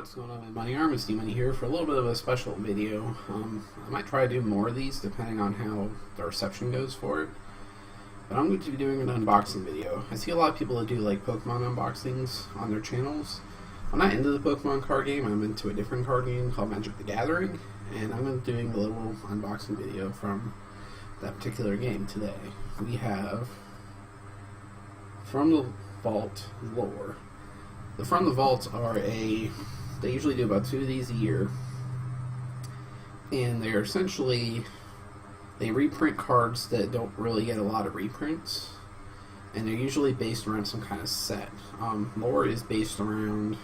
What's going on, my Money Arm? It's D-Money here for a little bit of a special video. I might try to do more of these depending on how the reception goes for it. But I'm going to be doing an unboxing video. I see a lot of people that do like Pokemon unboxings on their channels. I'm not into the Pokemon card game. I'm into a different card game called Magic the Gathering. And I'm going to be doing a little unboxing video from that particular game today. We have From the Vault lore. The From the Vaults are they usually do about 2 of these a year, and they're essentially, they reprint cards that don't really get a lot of reprints, and they're usually based around some kind of set. Lore is based around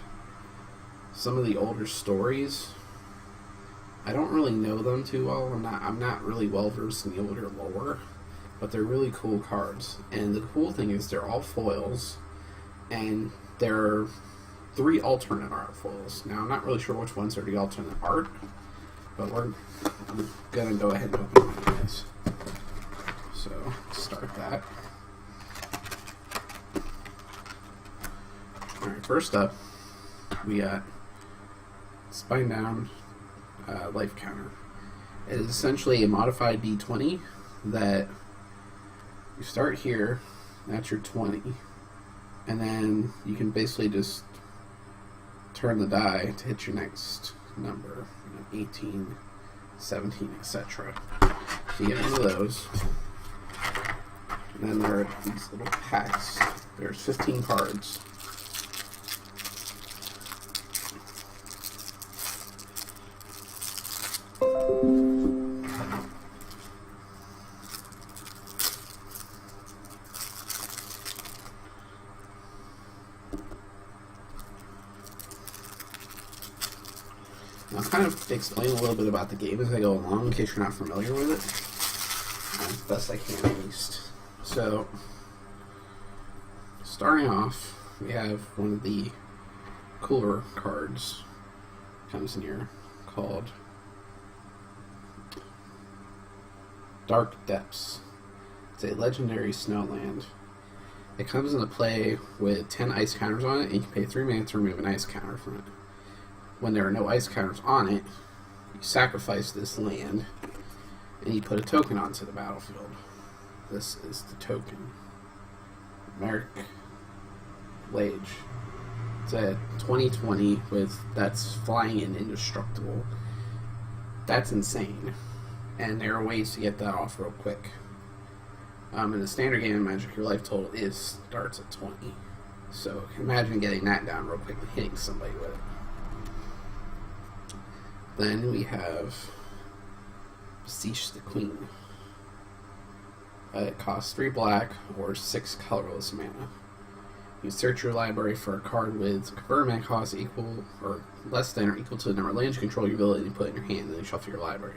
some of the older stories. I don't really know them too well. I'm not really well versed in the older lore, but they're really cool cards. And the cool thing is they're all foils, and there are 3 alternate art foils. Now, I'm not really sure which ones are the alternate art, but I'm going to go ahead and open one of these. So, start that. Alright, first up, we got Spinebound Life Counter. It is essentially a modified D20 that you start here, that's your 20. And then you can basically just turn the die to hit your next number, 18, 17, etc. So you get one of those. And then there are these little packs. There's 15 cards. I'll kind of explain a little bit about the game as I go along, in case you're not familiar with it. As best I can, at least. So, starting off, we have one of the cooler cards. Comes in here, called Dark Depths. It's a legendary snowland. It comes into play with 10 ice counters on it, and you can pay 3 mana to remove an ice counter from it. When there are no ice counters on it, you sacrifice this land, and you put a token onto the battlefield. This is the token. Merrick Lage. It's a 2020 that's flying and indestructible. That's insane. And there are ways to get that off real quick. In the standard game of Magic, your life total starts at 20. So imagine getting that down real quick and hitting somebody with it. Then we have Beseech the Queen. It costs 3 black or 6 colorless mana. You search your library for a card with convert mana cost equal or less than or equal to the number of lands you control your ability to put in your hand, and then shuffle your library.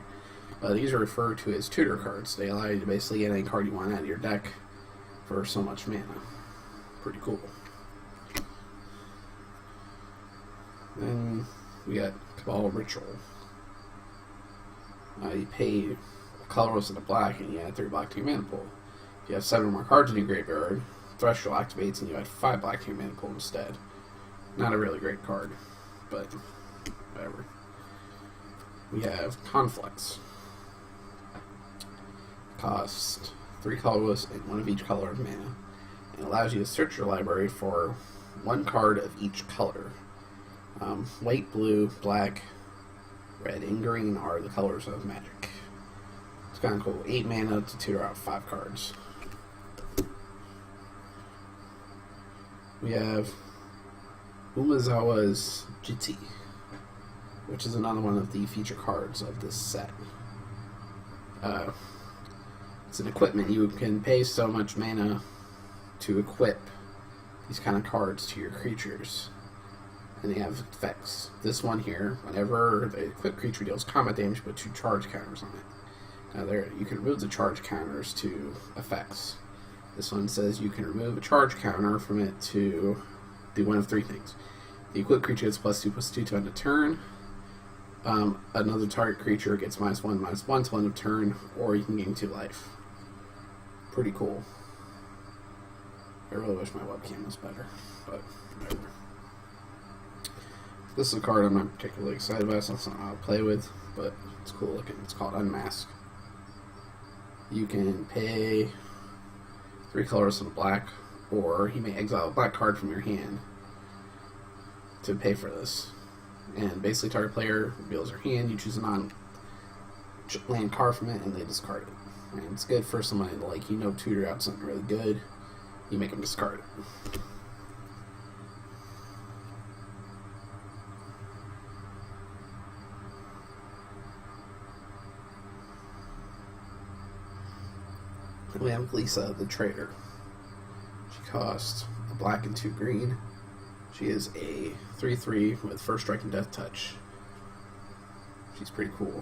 These are referred to as tutor cards. They allow you to basically get any card you want out of your deck for so much mana. Pretty cool. Then we got Cabal Ritual. You pay a colorless and a black, and you add 3 black to your mana pool. If you have 7 or more cards in your graveyard, Threshold activates, and you add 5 black to your mana pool instead. Not a really great card, but whatever. We have Conflicts. Costs 3 colorless and 1 of each color of mana, and allows you to search your library for 1 card of each color. White, blue, black, red, and green are the colors of Magic. It's kind of cool. 8 mana to tutor out 5 cards. We have Umezawa's Jitsi, which is another one of the feature cards of this set. It's an equipment. You can pay so much mana to equip these kind of cards to your creatures. And they have effects. This one here, whenever the equipped creature deals combat damage, put 2 charge counters on it. Now there, you can remove the charge counters to effects. This one says you can remove a charge counter from it to do one of 3 things. The equipped creature gets +2/+2 to end of turn. Another target creature gets -1/-1 to end of turn, or you can gain 2 life. Pretty cool. I really wish my webcam was better, but whatever. This is a card I'm not particularly excited about, so it's not I'll play with, but it's cool looking. It's called Unmask. You can pay 3 colors and a black, or you may exile a black card from your hand to pay for this. And basically, target player reveals their hand, you choose a non-land card from it, and they discard it. And it's good for somebody to, like, tutor out something really good, you make them discard it. We have Lisa, the Trader. She costs a black and 2 green. She is a 3/3 with first strike and death touch. She's pretty cool.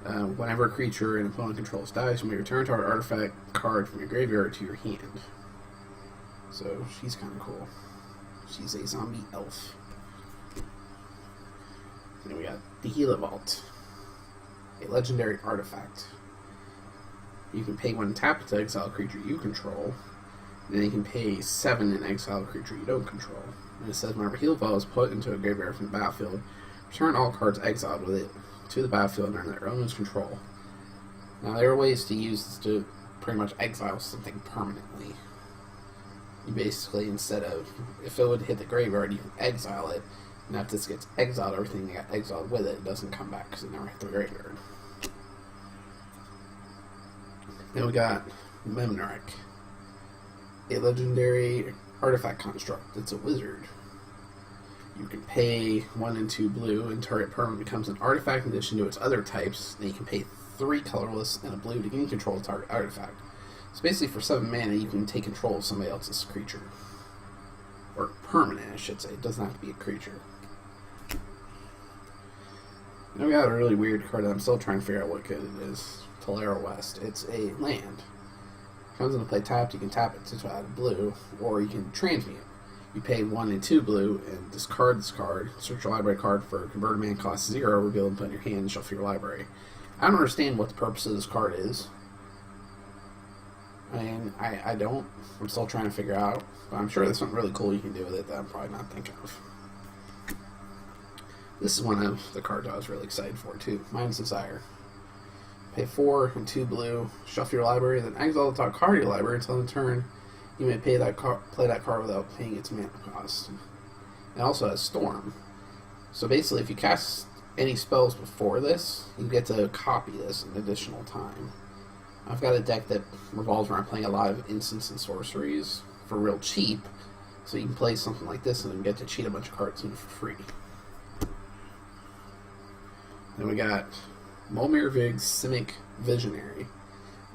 Whenever a creature an opponent controls dies, you may return to our artifact card from your graveyard to your hand. So she's kind of cool. She's a zombie elf. And then we got the Gila Vault, a legendary artifact. You can pay 1 tap to exile a creature you control, and then you can pay 7 and exile a creature you don't control. And it says whenever Gila Vault is put into a graveyard from the battlefield, return all cards exiled with it to the battlefield under their owner's control. Now there are ways to use this to pretty much exile something permanently. You basically, instead of, if it would hit the graveyard, you can exile it, and if this gets exiled, everything that got exiled with it doesn't come back because it never hit the graveyard. Then we got Memnarch, a legendary artifact construct. It's a wizard. You can pay 1 and 2 blue, and target permanent becomes an artifact in addition to its other types. Then you can pay 3 colorless and a blue to gain control of the target artifact. So basically, for 7 mana, you can take control of somebody else's creature. Or permanent, I should say. It doesn't have to be a creature. Now we got a really weird card that I'm still trying to figure out what good it is. Tolera West. It's a land. Comes into play tapped, you can tap it to add a blue, or you can transmute. You pay 1 and 2 blue and discard this card. Search your library card for converted mana cost 0, reveal and put in your hand and shuffle your library. I don't understand what the purpose of this card is. I mean, I don't. I'm still trying to figure out. But I'm sure there's something really cool you can do with it that I'm probably not thinking of. This is one of the cards I was really excited for, too. Mind's Desire. Pay 4 and 2 blue, shuffle your library, then exile the top card of your library until in turn you may play that card without paying its mana cost. It also has Storm. So basically, if you cast any spells before this, you get to copy this an additional time. I've got a deck that revolves around playing a lot of instants and sorceries for real cheap, so you can play something like this and then get to cheat a bunch of cards in for free. Then we got Molmir Vig's Simic Visionary,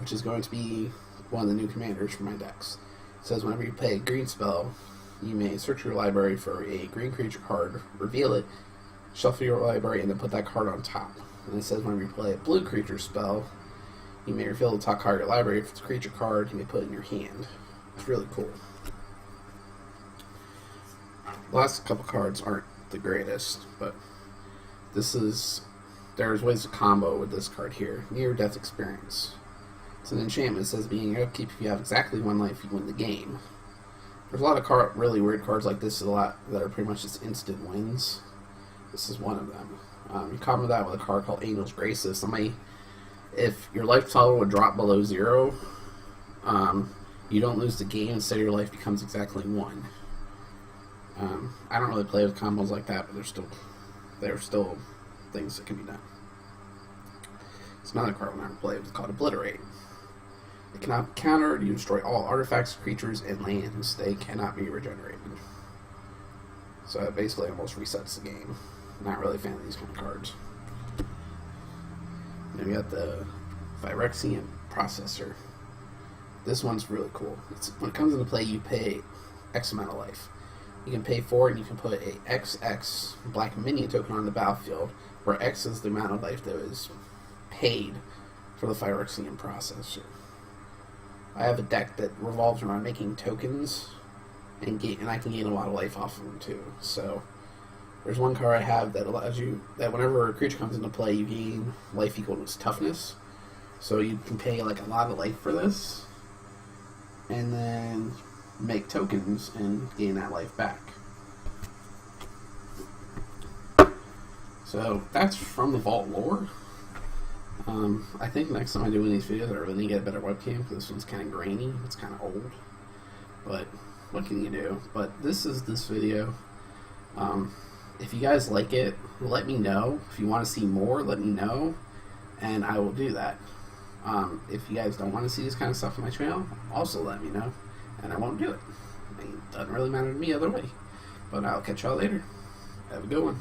which is going to be one of the new commanders for my decks. It says whenever you play a green spell, you may search your library for a green creature card, reveal it, shuffle your library, and then put that card on top. And it says whenever you play a blue creature spell, you may reveal the top card of your library. If it's a creature card, you may put it in your hand. It's really cool. The last couple cards aren't the greatest, but there's ways to combo with this card here. Near Death Experience. It's an enchantment. It says being upkeep, if you have exactly 1 life, you win the game. There's a lot of really weird cards like this, a lot that are pretty much just instant wins. This is one of them. You combo that with a card called Angel's Graces. If your life total would drop below 0, you don't lose the game. Instead, your life becomes exactly 1. I don't really play with combos like that, but there are still things that can be done. It's another card when I play. It's called Obliterate. It cannot be countered. You destroy all artifacts, creatures, and lands. They cannot be regenerated. So it basically almost resets the game. Not really a fan of these kind of cards. Then we got the Phyrexian Processor. This one's really cool. When it comes into play, you pay X amount of life. You can pay 4 and you can put a XX black minion token on the battlefield, where X is the amount of life that is paid for the Phyrexian Processor. I have a deck that revolves around making tokens, and I can gain a lot of life off of them too. So there's one card I have that allows you that whenever a creature comes into play, you gain life equal to its toughness. So you can pay like a lot of life for this, and then make tokens and gain that life back. So that's from the Vault lore. I think next time I do one of these videos, I really need to get a better webcam because this one's kind of grainy. It's kind of old. But what can you do? But this is this video. If you guys like it, let me know. If you want to see more, let me know, and I will do that. If you guys don't want to see this kind of stuff on my channel, also let me know, and I won't do it. I mean, it doesn't really matter to me either way. But I'll catch y'all later. Have a good one.